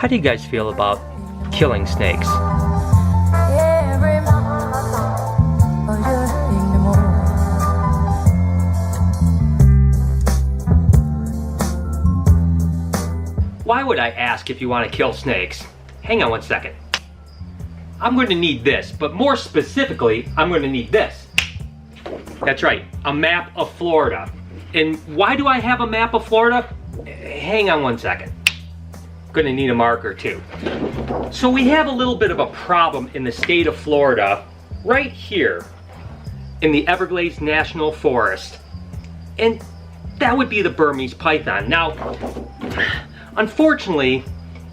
How do you guys feel about killing snakes? Why would I ask if you want to kill snakes? Hang on one second. I'm going to need this, but more specifically, I'm going to need this. That's right, a map of Florida. And why do I have a map of Florida? Hang on one second. I'm going to need a marker too. So we have a little bit of a problem in the state of Florida, right here in the Everglades National Forest. And that would be the Burmese python. Now, unfortunately,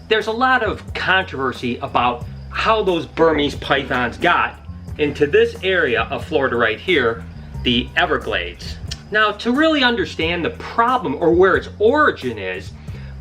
there's a lot of controversy about how those Burmese pythons got into this area of Florida right here, the Everglades. Now, to really understand the problem or where its origin is,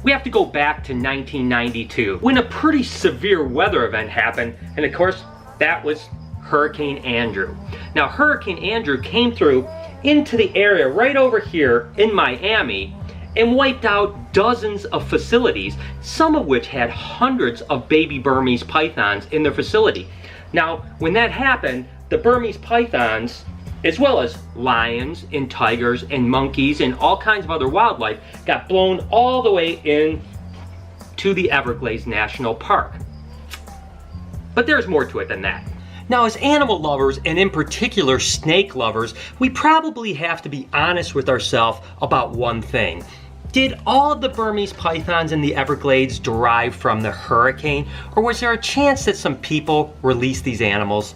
we have to go back to 1992 when a pretty severe weather event happened, and of course, that was Hurricane Andrew. Now, Hurricane Andrew came through into the area right over here in Miami and wiped out dozens of facilities, some of which had hundreds of baby Burmese pythons in their facility. Now, when that happened, the Burmese pythons, as well as lions and tigers and monkeys and all kinds of other wildlife, got blown all the way in to the Everglades National Park. But there's more to it than that. Now, as animal lovers, and in particular snake lovers, we probably have to be honest with ourselves about one thing. Did all of the Burmese pythons in the Everglades derive from the hurricane, or was there a chance that some people released these animals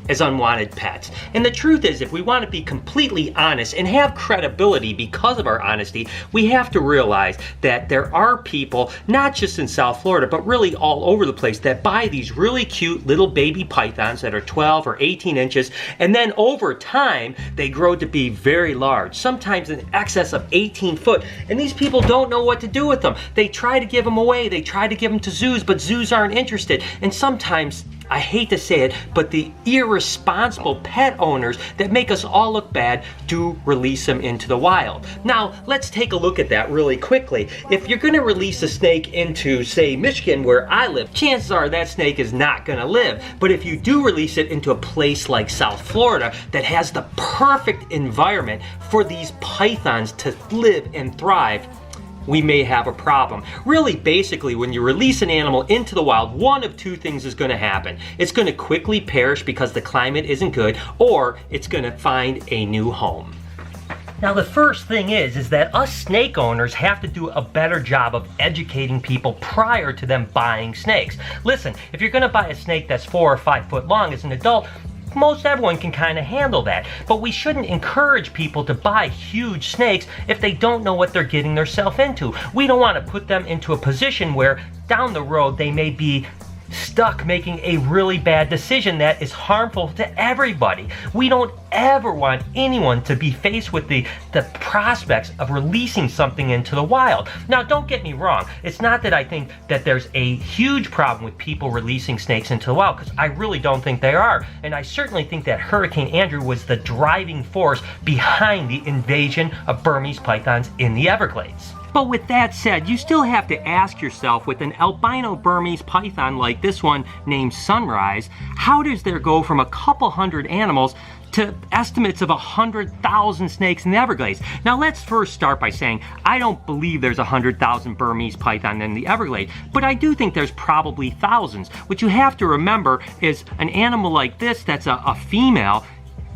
as unwanted pets? And the truth is, if we want to be completely honest and have credibility because of our honesty, we have to realize that there are people, not just in South Florida, but really all over the place, that buy these really cute little baby pythons that are 12 or 18 inches, and then over time, they grow to be very large, sometimes in excess of 18 foot, and these people don't know what to do with them. They try to give them away, they try to give them to zoos, but zoos aren't interested, and sometimes, I hate to say it, but the irresponsible pet owners that make us all look bad do release them into the wild. Now, let's take a look at that really quickly. If you're gonna release a snake into, say, Michigan, where I live, chances are that snake is not gonna live. But if you do release it into a place like South Florida that has the perfect environment for these pythons to live and thrive, we may have a problem. Really, basically, when you release an animal into the wild, one of two things is going to happen. It's going to quickly perish because the climate isn't good, or it's going to find a new home. Now, the first thing is that us snake owners have to do a better job of educating people prior to them buying snakes. Listen, if you're going to buy a snake that's 4 or 5 foot long as an adult, most everyone can kind of handle that, but we shouldn't encourage people to buy huge snakes if they don't know what they're getting themselves into. We don't want to put them into a position where down the road they may be stuck making a really bad decision that is harmful to everybody. We don't ever want anyone to be faced with the prospects of releasing something into the wild. Now, don't get me wrong. It's not that I think that there's a huge problem with people releasing snakes into the wild, because I really don't think there are. And I certainly think that Hurricane Andrew was the driving force behind the invasion of Burmese pythons in the Everglades. But with that said, you still have to ask yourself, with an albino Burmese python like this one named Sunrise, how does there go from a couple hundred animals to estimates of 100,000 snakes in the Everglades? Now, let's first start by saying I don't believe there's 100,000 Burmese python in the Everglades, but I do think there's probably thousands. What you have to remember is an animal like this that's a female,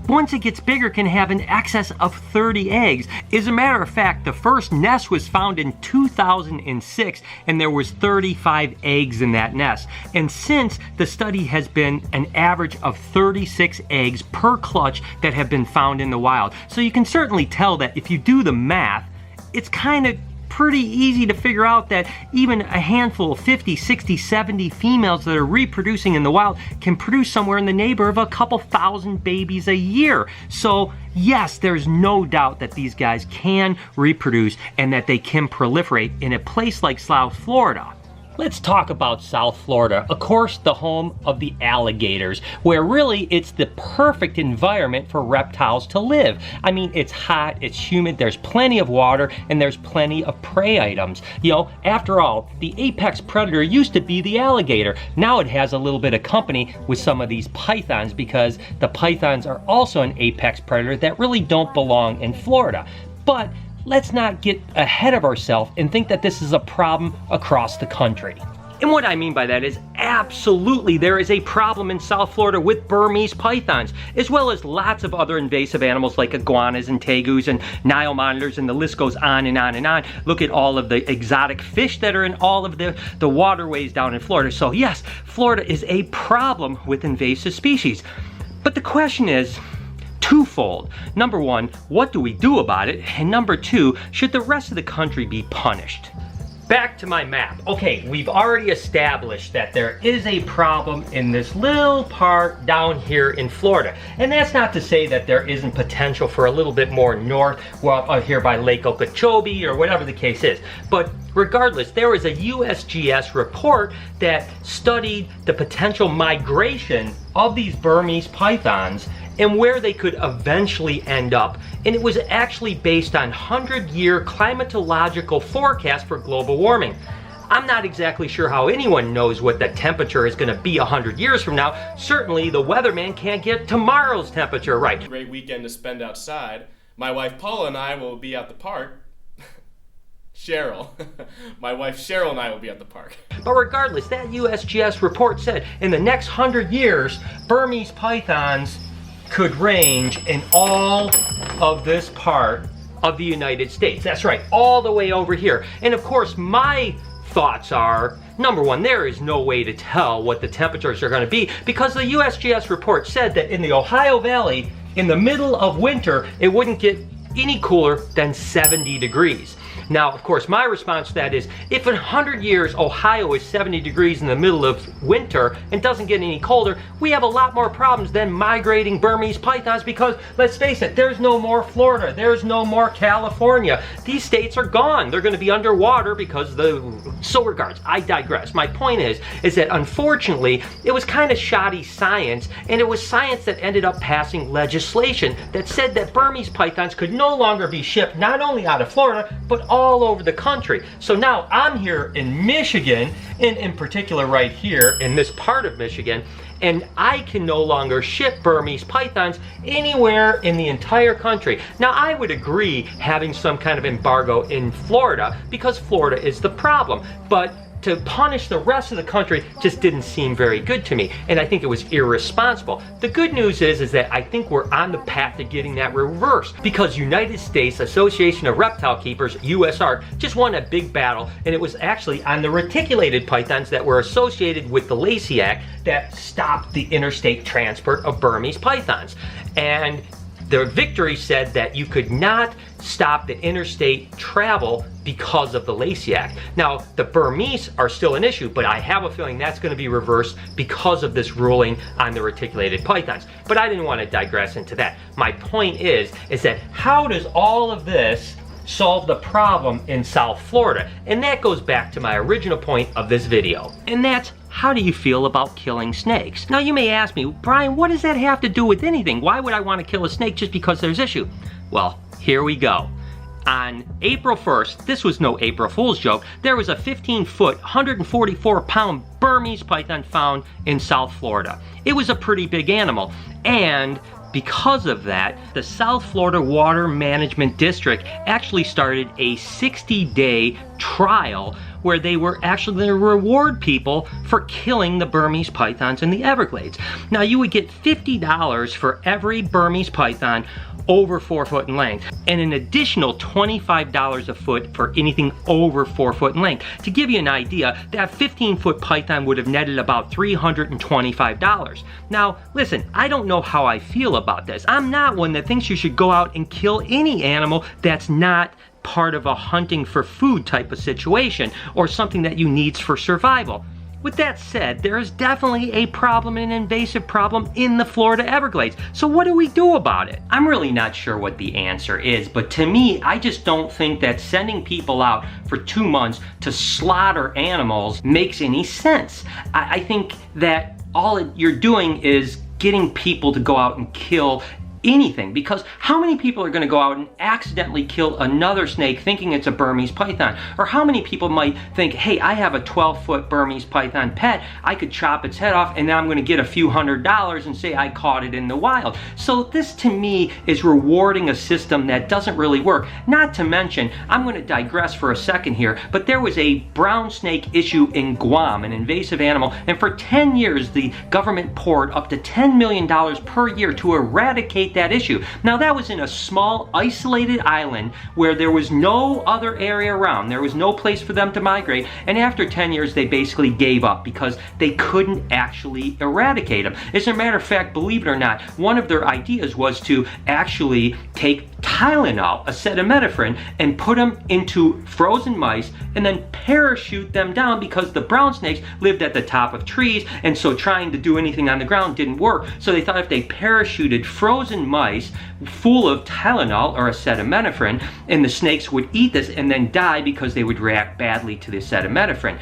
once it gets bigger, can have an excess of 30 eggs. As a matter of fact, the first nest was found in 2006, and there was 35 eggs in that nest. And since, the study has been an average of 36 eggs per clutch that have been found in the wild. So you can certainly tell that if you do the math, it's kind of pretty easy to figure out that even a handful of 50, 60, 70 females that are reproducing in the wild can produce somewhere in the neighborhood of a couple thousand babies a year. So yes, there's no doubt that these guys can reproduce and that they can proliferate in a place like South Florida. let's talk about South Florida. Of course, the home of the alligators, where really it's the perfect environment for reptiles to live. I mean, it's hot, it's humid, there's plenty of water, and there's plenty of prey items. You know, after all, the apex predator used to be the alligator. Now it has a little bit of company with some of these pythons, because the pythons are also an apex predator that really don't belong in Florida. But let's not get ahead of ourselves and think that this is a problem across the country. And what I mean by that is absolutely there is a problem in South Florida with Burmese pythons, as well as lots of other invasive animals like iguanas and tegus and Nile monitors, and the list goes on and on and on. Look at all of the exotic fish that are in all of the waterways down in Florida. So yes, Florida is a problem with invasive species. But the question is twofold. Number one, what do we do about it? And number two, should the rest of the country be punished? Back to my map. Okay, we've already established that there is a problem in this little part down here in Florida. And that's not to say that there isn't potential for a little bit more north, well, up here by Lake Okeechobee or whatever the case is. But regardless, there was a USGS report that studied the potential migration of these Burmese pythons and where they could eventually end up. And it was actually based on 100-year climatological forecast for global warming. I'm not exactly sure how anyone knows what the temperature is going to be 100 years from now. Certainly the weatherman can't get tomorrow's temperature right. Great weekend to spend outside. My wife Paula and I will be at the park. Cheryl. My wife Cheryl and I will be at the park. But regardless, that USGS report said in the next 100 years, Burmese pythons could range in all of this part of the United States. That's right, all the way over here. And of course, my thoughts are, number one, there is no way to tell what the temperatures are going to be, because the USGS report said that in the Ohio Valley, in the middle of winter, it wouldn't get any cooler than 70 degrees. Now, of course, my response to that is, if in 100 years Ohio is 70 degrees in the middle of winter and doesn't get any colder, we have a lot more problems than migrating Burmese pythons, because, let's face it, there's no more Florida, there's no more California. These states are gone. They're going to be underwater because so regards, I digress. My point is that unfortunately, it was kind of shoddy science, and it was science that ended up passing legislation that said that Burmese pythons could no longer be shipped not only out of Florida, but all over the country. So now I'm here in Michigan, and in particular right here in this part of Michigan, and I can no longer ship Burmese pythons anywhere in the entire country. Now, I would agree having some kind of embargo in Florida, because Florida is the problem, but to punish the rest of the country just didn't seem very good to me, and I think it was irresponsible. The good news is that I think we're on the path to getting that reversed, because United States Association of Reptile Keepers, USARK, just won a big battle, and it was actually on the reticulated pythons that were associated with the Lacey Act that stopped the interstate transport of Burmese pythons. And the victory said that you could not stop the interstate travel because of the Lacey Act. Now, the Burmese are still an issue, but I have a feeling that's going to be reversed because of this ruling on the reticulated pythons. But I didn't want to digress into that. My point is that how does all of this solve the problem in South Florida? And that goes back to my original point of this video. And that's, how do you feel about killing snakes? Now you may ask me, Brian, what does that have to do with anything? Why would I want to kill a snake just because there's issue? Well, here we go. On April 1st, this was no April Fool's joke, there was a 15-foot, 144-pound Burmese python found in South Florida. It was a pretty big animal, and because of that, the South Florida Water Management District actually started a 60-day trial where they were actually going to reward people for killing the Burmese pythons in the Everglades. Now, you would get $50 for every Burmese python over 4 foot in length, and an additional $25 a foot for anything over 4 foot in length. To give you an idea, that 15-foot python would have netted about $325. Now, listen, I don't know how I feel about this. I'm not one that thinks you should go out and kill any animal that's not part of a hunting for food type of situation or something that you need for survival. With that said, there is definitely a problem, an invasive problem in the Florida Everglades. So what do we do about it? I'm really not sure what the answer is, but to me, I just don't think that sending people out for 2 months to slaughter animals makes any sense. I think that all you're doing is getting people to go out and kill anything, because how many people are going to go out and accidentally kill another snake thinking it's a Burmese python? Or how many people might think, hey, I have a 12-foot Burmese python pet, I could chop its head off and now I'm going to get a few $100s and say I caught it in the wild. So this to me is rewarding a system that doesn't really work. Not to mention, I'm going to digress for a second here, but there was a brown snake issue in Guam, an invasive animal, and for 10 years the government poured up to $10 million per year to eradicate that issue. Now that was in a small isolated island where there was no other area around. There was no place for them to migrate, and after 10 years they basically gave up because they couldn't actually eradicate them. As a matter of fact, believe it or not, one of their ideas was to actually take Tylenol, acetaminophen, and put them into frozen mice and then parachute them down, because the brown snakes lived at the top of trees, and so trying to do anything on the ground didn't work. So they thought if they parachuted frozen mice full of Tylenol or acetaminophen, and the snakes would eat this and then die because they would react badly to the acetaminophen.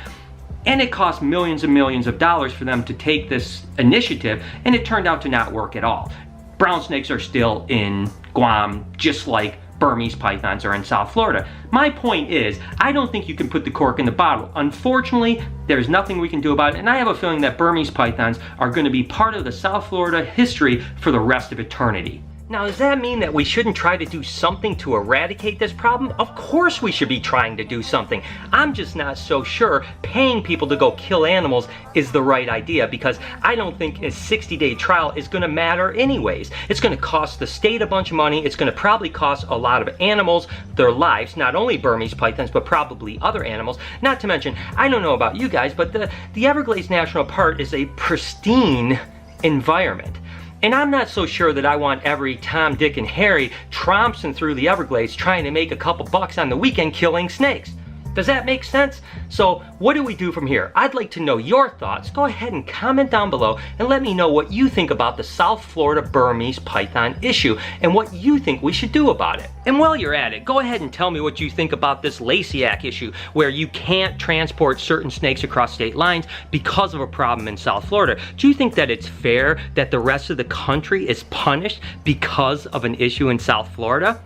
And it cost millions and millions of dollars for them to take this initiative, and it turned out to not work at all. Brown snakes are still in Guam, just like Burmese pythons are in South Florida. My point is, I don't think you can put the cork in the bottle. Unfortunately, there's nothing we can do about it, and I have a feeling that Burmese pythons are going to be part of the South Florida history for the rest of eternity. Now, does that mean that we shouldn't try to do something to eradicate this problem? Of course we should be trying to do something. I'm just not so sure paying people to go kill animals is the right idea, because I don't think a 60-day trial is going to matter anyways. It's going to cost the state a bunch of money. It's going to probably cost a lot of animals their lives, not only Burmese pythons, but probably other animals. Not to mention, I don't know about you guys, but the Everglades National Park is a pristine environment. And I'm not so sure that I want every Tom, Dick, and Harry trompsing through the Everglades trying to make a couple bucks on the weekend killing snakes. Does that make sense? So what do we do from here? I'd like to know your thoughts. Go ahead and comment down below and let me know what you think about the South Florida Burmese python issue and what you think we should do about it. And while you're at it, go ahead and tell me what you think about this Lasiac issue, where you can't transport certain snakes across state lines because of a problem in South Florida. Do you think that it's fair that the rest of the country is punished because of an issue in South Florida?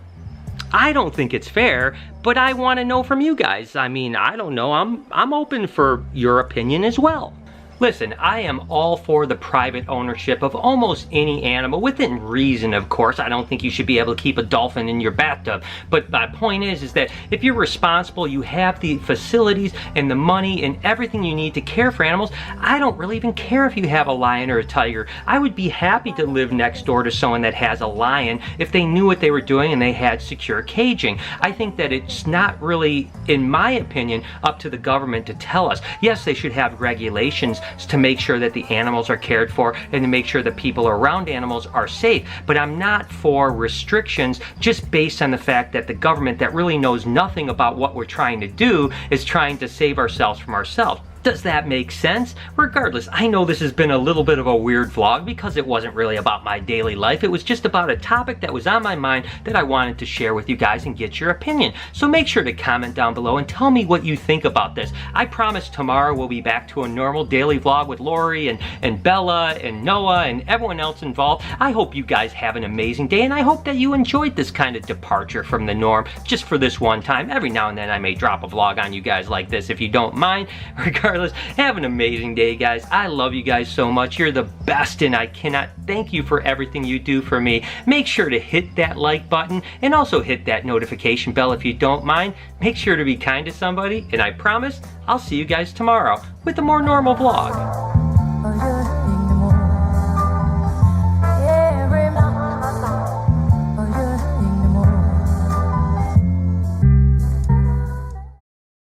I don't think it's fair, but I want to know from you guys. I mean, I don't know. I'm open for your opinion as well. Listen, I am all for the private ownership of almost any animal, within reason, of course. I don't think you should be able to keep a dolphin in your bathtub. But my point is that if you're responsible, you have the facilities and the money and everything you need to care for animals, I don't really even care if you have a lion or a tiger. I would be happy to live next door to someone that has a lion if they knew what they were doing and they had secure caging. I think that it's not really, in my opinion, up to the government to tell us. Yes, they should have regulations to make sure that the animals are cared for and to make sure that people around animals are safe. But I'm not for restrictions just based on the fact that the government that really knows nothing about what we're trying to do is trying to save ourselves from ourselves. Does that make sense? Regardless, I know this has been a little bit of a weird vlog because it wasn't really about my daily life. It was just about a topic that was on my mind that I wanted to share with you guys and get your opinion. So make sure to comment down below and tell me what you think about this. I promise tomorrow we'll be back to a normal daily vlog with Lori and Bella and Noah and everyone else involved. I hope you guys have an amazing day, and I hope that you enjoyed this kind of departure from the norm just for this one time. Every now and then I may drop a vlog on you guys like this if you don't mind. Regardless, have an amazing day, guys. I love you guys so much. You're the best, and I cannot thank you for everything you do for me. Make sure to hit that like button and also hit that notification bell if you don't mind. Make sure to be kind to somebody, and I promise I'll see you guys tomorrow with a more normal vlog.